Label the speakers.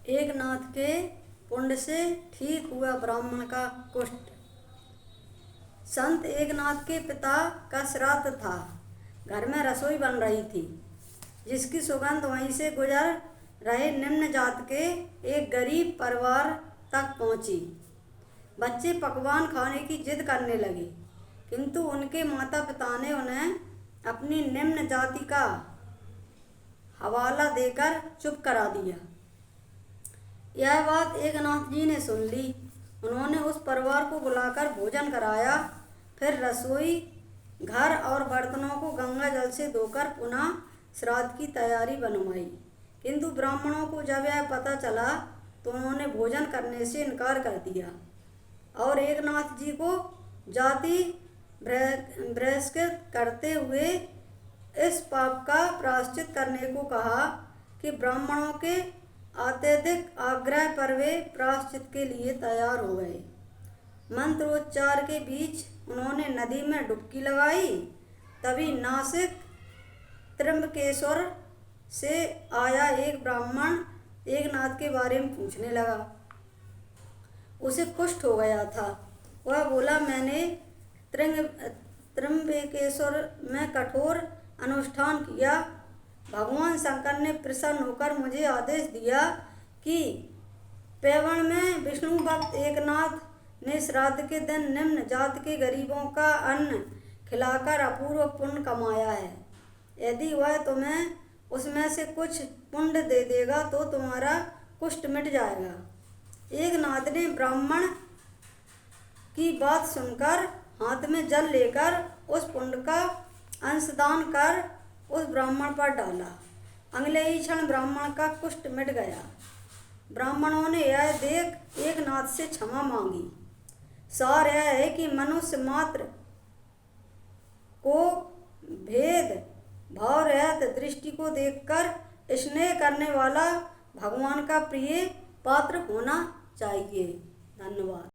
Speaker 1: एकनाथ के पुण्य से ठीक हुआ ब्राह्मण का कुष्ठ। संत एकनाथ के पिता का श्राद्ध था। घर में रसोई बन रही थी, जिसकी सुगंध वहीं से गुजर रहे निम्न जात के एक गरीब परिवार तक पहुंची। बच्चे पकवान खाने की जिद करने लगे, किंतु उनके माता पिता ने उन्हें अपनी निम्न जाति का हवाला देकर चुप करा दिया। यह बात एकनाथ जी ने सुन ली। उन्होंने उस परिवार को बुलाकर भोजन कराया, फिर रसोई घर और बर्तनों को गंगा जल से धोकर पुनः श्राद्ध की तैयारी बनवाई। किंतु ब्राह्मणों को जब यह पता चला तो उन्होंने भोजन करने से इनकार कर दिया और एकनाथ जी को जाति बहिष्कृत करते हुए इस पाप का प्रायश्चित करने को कहा कि ब्राह्मणों के अत्यधिक आग्रह पर वे प्रायश्चित के लिए तैयार हो गए। मंत्रोच्चार के बीच उन्होंने नदी में डुबकी लगाई। तभी नासिक त्र्यंबकेश्वर से आया एक ब्राह्मण एकनाथ के बारे में पूछने लगा। उसे कुष्ठ हो गया था। वह बोला, मैंने त्र्यंबकेश्वर में कठोर अनुष्ठान किया। भगवान शंकर ने प्रसन्न होकर मुझे आदेश दिया कि पैवण में विष्णु भक्त एकनाथ ने श्राद्ध के दिन निम्न जात के गरीबों का अन्न खिलाकर अपूर्व पुण्य कमाया है। यदि वह तुम्हें उसमें से कुछ पुण्य दे देगा तो तुम्हारा कुष्ठ मिट जाएगा। एकनाथ ने ब्राह्मण की बात सुनकर हाथ में जल लेकर उस पुण्य का अंशदान कर उस ब्राह्मण पर डाला। अगले ही क्षण ब्राह्मण का कुष्ठ मिट गया। ब्राह्मणों ने यह देख एकनाथ से क्षमा मांगी। सार यह है कि मनुष्य मात्र को भेद भाव रहित दृष्टि को देखकर स्नेह करने वाला भगवान का प्रिय पात्र होना चाहिए। धन्यवाद।